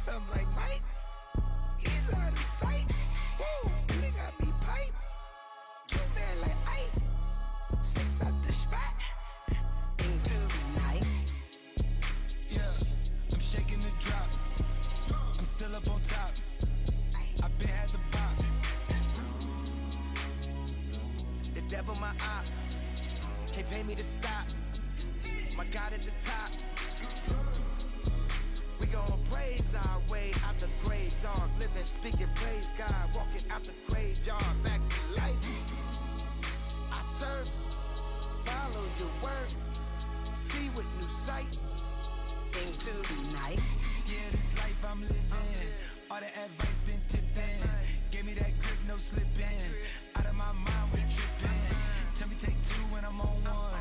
something like Mike. He's out of sight. Woo, they got me pipe. Two man like Ike. 6 out the spot. Into the night. Yeah, I'm shaking the drop. I'm still up on top. I been had the bop. The devil my op. Can't pay me to stop. My God at the top. We gon' praise our way out the grave, dog. Living, speaking, praise God. Walking out the graveyard, back to life. I serve, follow your word, see with new sight. Into the night. Yeah, this life I'm living, all the advice been tipped in. Gave me that grip, no slipping. Out of my mind, we tripping. Tell me take two when I'm on one.